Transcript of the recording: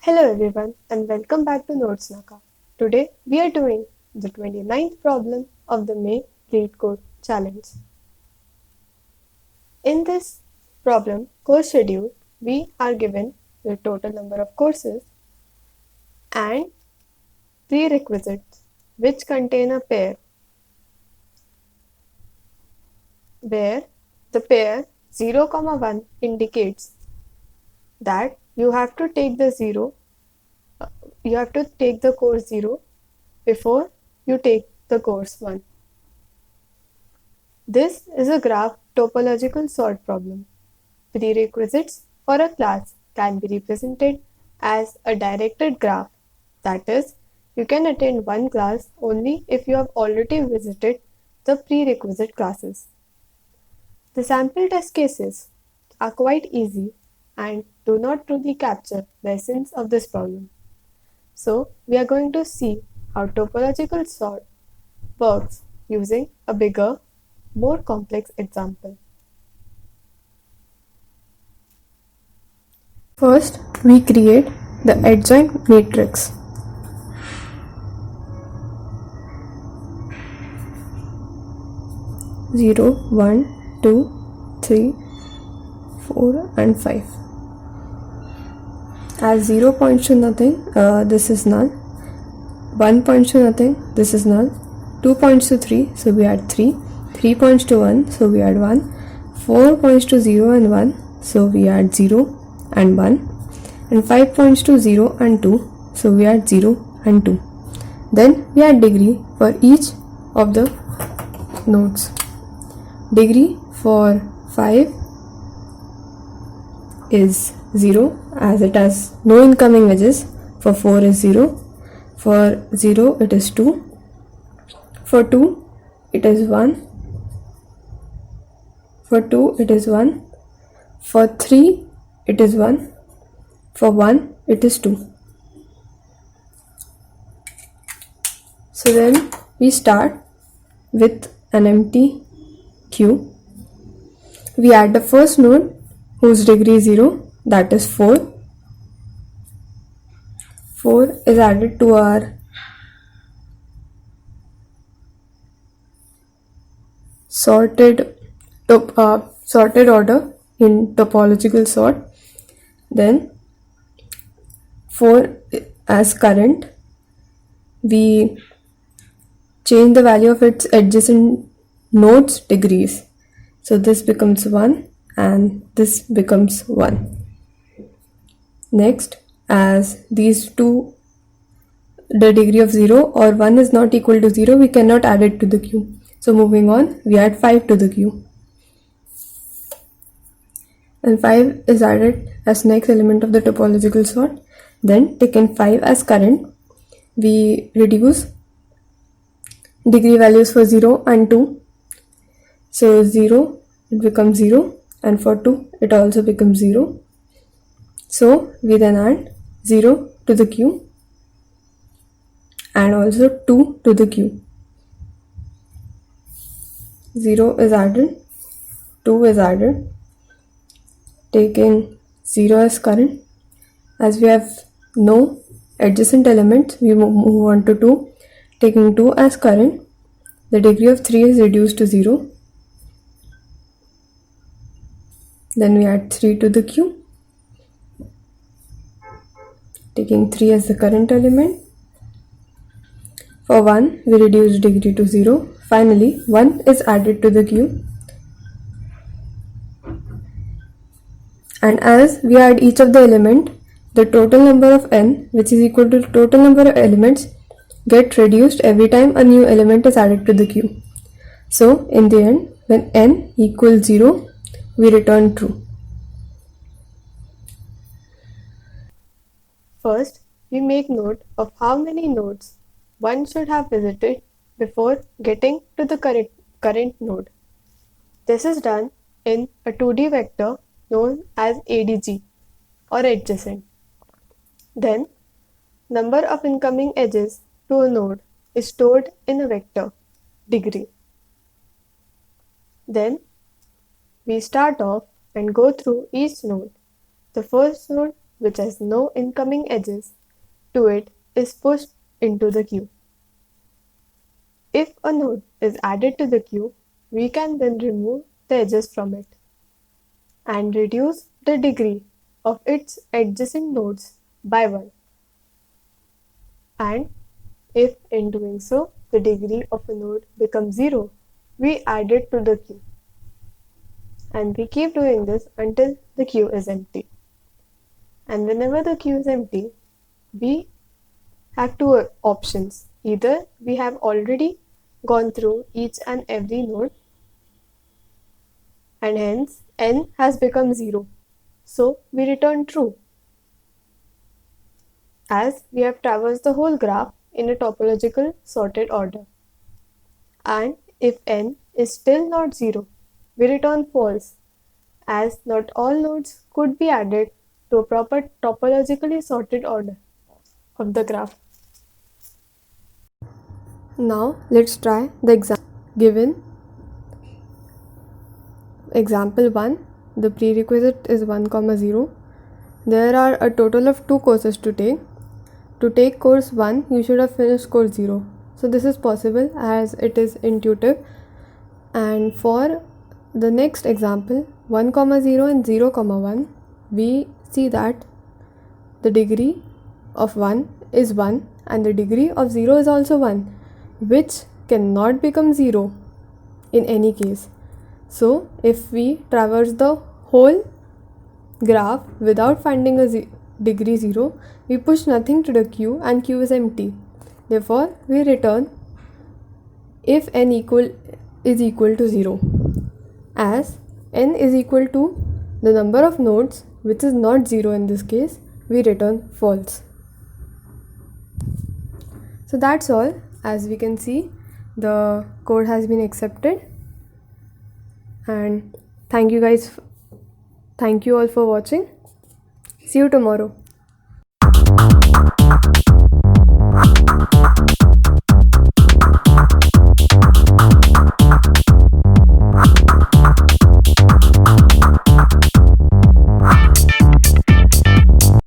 Hello everyone and welcome back to Notes Naka. Today we are doing the 29th problem of the May Lead Code Challenge. In this problem course schedule, we are given the total number of courses and prerequisites which contain a pair where the pair 0, 1 indicates that you have to take the course 0 before you take the course 1. This is a graph topological sort problem. Prerequisites for a class can be represented as a directed graph. That is, you can attend one class only if you have already visited the prerequisite classes. The sample test cases are quite easy and do not truly capture the essence of this problem. So, we are going to see how topological sort works using a bigger, more complex example. First, we create the adjoint matrix. Zero, 1, 2, 3, 4 and 5. As 0 points to nothing, this is null. 1 points to nothing, this is null. 2 points to 3, so we add 3. 3 points to 1, so we add 1. 4 points to 0 and 1, so we add 0 and 1. And 5 points to 0 and 2, so we add 0 and 2. Then we add degree for each of the nodes. Degree for 5 is 0 as it has no incoming edges. For 4 is 0. For 0 it is 2. For 2 it is 1. For 2 it is 1. For 3 it is 1. For 1 it is 2. So then we start with an empty queue. We add the first node whose degree is 0, that is 4. 4 is added to our sorted order in topological sort. Then 4 as current, we change the value of its adjacent nodes degrees. So this becomes 1 and this becomes 1. Next, as these two, the degree of 0 or 1 is not equal to 0, we cannot add it to the queue. So moving on, we add 5 to the queue. And 5 is added as next element of the topological sort. Then taking 5 as current, we reduce degree values for 0 and 2. So 0, it becomes 0, and for 2 it also becomes 0. So we then add 0 to the queue and also 2 to the queue. 0 is added, 2 is added, taking 0 as current. As we have no adjacent elements, we move on to 2, taking 2 as current. The degree of 3 is reduced to 0. Then we add 3 to the queue, taking 3 as the current element. For 1, we reduce degree to 0. Finally, 1 is added to the queue. And as we add each of the element, the total number of n, which is equal to the total number of elements, get reduced every time a new element is added to the queue. So in the end, when n equals 0, we return true. First, we make note of how many nodes one should have visited before getting to the current node. This is done in a 2D vector known as ADG or adjacent. Then, number of incoming edges to a node is stored in a vector, degree. Then, we start off and go through each node. The first node which has no incoming edges to it is pushed into the queue. If a node is added to the queue, we can then remove the edges from it and reduce the degree of its adjacent nodes by 1. And if in doing so the degree of a node becomes 0, we add it to the queue. And we keep doing this until the queue is empty. And whenever the queue is empty, we have two options. Either we have already gone through each and every node and hence n has become 0. So we return true, as we have traversed the whole graph in a topological sorted order. And if n is still not 0, we return false, as not all nodes could be added to a proper topologically sorted order of the graph. Now let's try the example given. Example 1, the prerequisite is 1, 0. There are a total of 2 courses to take. To take course 1, you should have finished course 0. So this is possible as it is intuitive. And for the next example, 1, 0 and 0, 1, we see that the degree of 1 is 1 and the degree of 0 is also 1, which cannot become 0 in any case. So if we traverse the whole graph without finding a degree 0, we push nothing to the queue and queue is empty. Therefore, we return if n is equal to 0, as n is equal to the number of nodes, which is not 0 in this case, we return false. So that's all. As we can see, the code has been accepted. And thank you all for watching. See you tomorrow.